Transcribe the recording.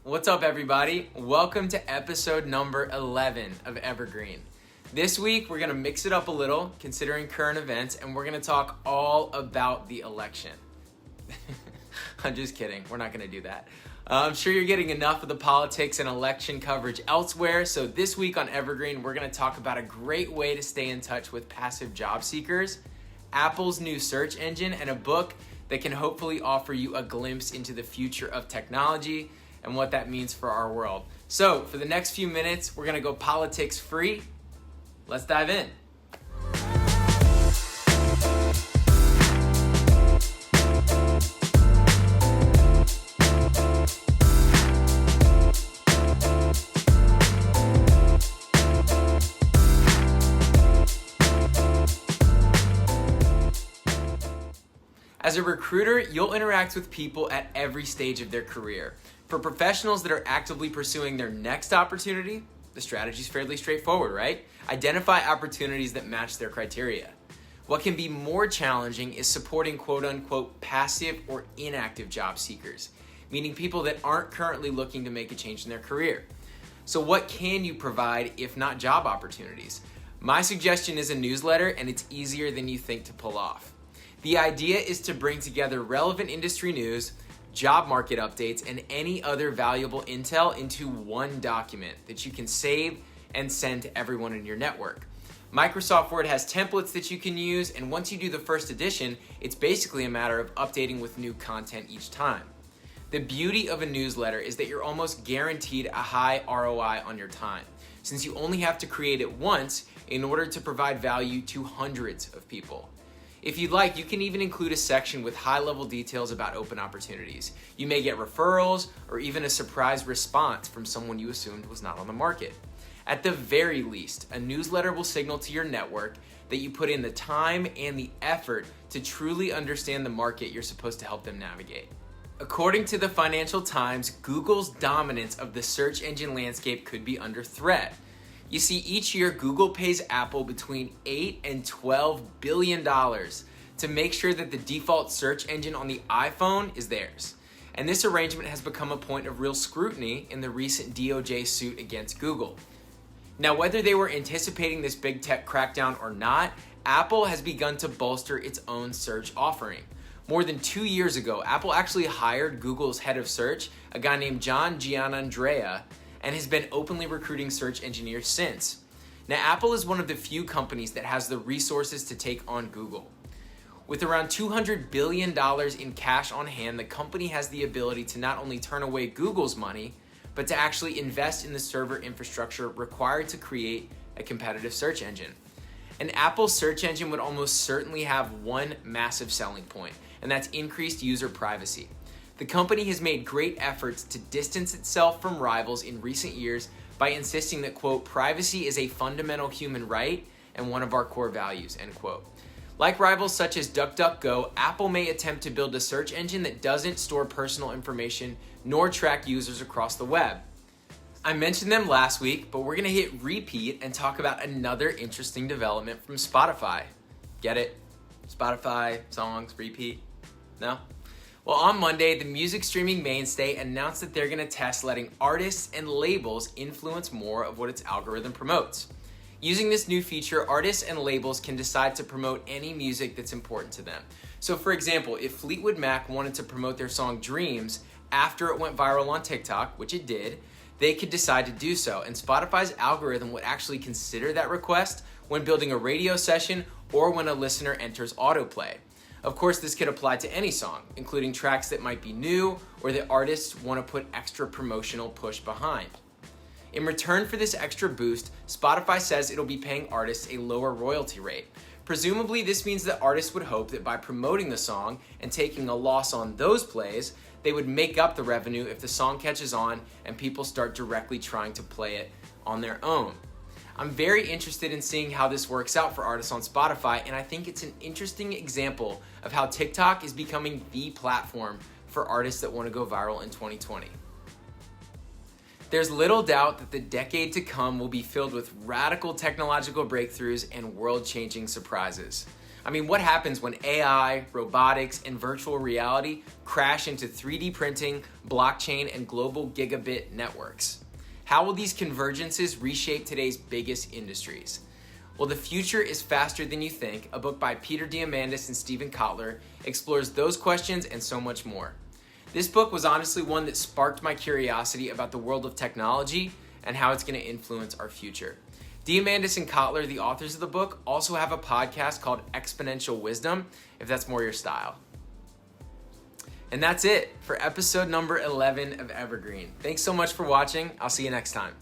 What's up, everybody? Welcome to episode number 11 of Evergreen. This week, we're going to mix it up a little, considering current events, and we're going to talk all about the election. I'm just kidding. We're not going to do that. I'm sure you're getting enough of the politics and election coverage elsewhere, so this week on Evergreen, we're going to talk about a great way to stay in touch with passive job seekers, Apple's new search engine, and a book that can hopefully offer you a glimpse into the future of technology and what that means for our world. So, for the next few minutes, we're going to go politics free. Let's dive in. As a recruiter, you'll interact with people at every stage of their career. For professionals that are actively pursuing their next opportunity, the strategy is fairly straightforward, right? Identify opportunities that match their criteria. What can be more challenging is supporting quote-unquote passive or inactive job seekers, meaning people that aren't currently looking to make a change in their career. So what can you provide if not job opportunities? My suggestion is a newsletter, and it's easier than you think to pull off. The idea is to bring together relevant industry news, job market updates, and any other valuable intel into one document that you can save and send to everyone in your network. Microsoft Word has templates that you can use, and once you do the first edition, it's basically a matter of updating with new content each time. The beauty of a newsletter is that you're almost guaranteed a high ROI on your time, since you only have to create it once in order to provide value to hundreds of people. If you'd like, you can even include a section with high-level details about open opportunities. You may get referrals or even a surprise response from someone you assumed was not on the market. At the very least, a newsletter will signal to your network that you put in the time and the effort to truly understand the market you're supposed to help them navigate. According to the Financial Times, Google's dominance of the search engine landscape could be under threat. You see, each year Google pays Apple between $8 and $12 billion to make sure that the default search engine on the iPhone is theirs. And this arrangement has become a point of real scrutiny in the recent DOJ suit against Google. Now, whether they were anticipating this big tech crackdown or not, Apple has begun to bolster its own search offering. More than 2 years ago, Apple actually hired Google's head of search, a guy named John Giannandrea, and has been openly recruiting search engineers since. Now, Apple is one of the few companies that has the resources to take on Google. With around $200 billion in cash on hand, the company has the ability to not only turn away Google's money, but to actually invest in the server infrastructure required to create a competitive search engine. An Apple search engine would almost certainly have one massive selling point, and that's increased user privacy. The company has made great efforts to distance itself from rivals in recent years by insisting that, quote, privacy is a fundamental human right and one of our core values, end quote. Like rivals such as DuckDuckGo, Apple may attempt to build a search engine that doesn't store personal information nor track users across the web. I mentioned them last week, but we're going to hit repeat and talk about another interesting development from Spotify. Get it? Spotify, songs, repeat? No? Well, on Monday, the music streaming mainstay announced that they're going to test letting artists and labels influence more of what its algorithm promotes. Using this new feature, artists and labels can decide to promote any music that's important to them. So, for example, if Fleetwood Mac wanted to promote their song Dreams after it went viral on TikTok, which it did, they could decide to do so, and Spotify's algorithm would actually consider that request when building a radio session or when a listener enters autoplay. Of course, this could apply to any song, including tracks that might be new or that artists want to put extra promotional push behind. In return for this extra boost, Spotify says it'll be paying artists a lower royalty rate. Presumably, this means that artists would hope that by promoting the song and taking a loss on those plays, they would make up the revenue if the song catches on and people start directly trying to play it on their own. I'm very interested in seeing how this works out for artists on Spotify, and I think it's an interesting example of how TikTok is becoming the platform for artists that want to go viral in 2020. There's little doubt that the decade to come will be filled with radical technological breakthroughs and world-changing surprises. I mean, what happens when AI, robotics, and virtual reality crash into 3D printing, blockchain, and global gigabit networks? How will these convergences reshape today's biggest industries? Well, The Future is Faster Than You Think, a book by Peter Diamandis and Steven Kotler, explores those questions and so much more. This book was honestly one that sparked my curiosity about the world of technology and how it's going to influence our future. Diamandis and Kotler, the authors of the book, also have a podcast called Exponential Wisdom, if that's more your style. And that's it for episode number 11 of Evergreen. Thanks so much for watching. I'll see you next time.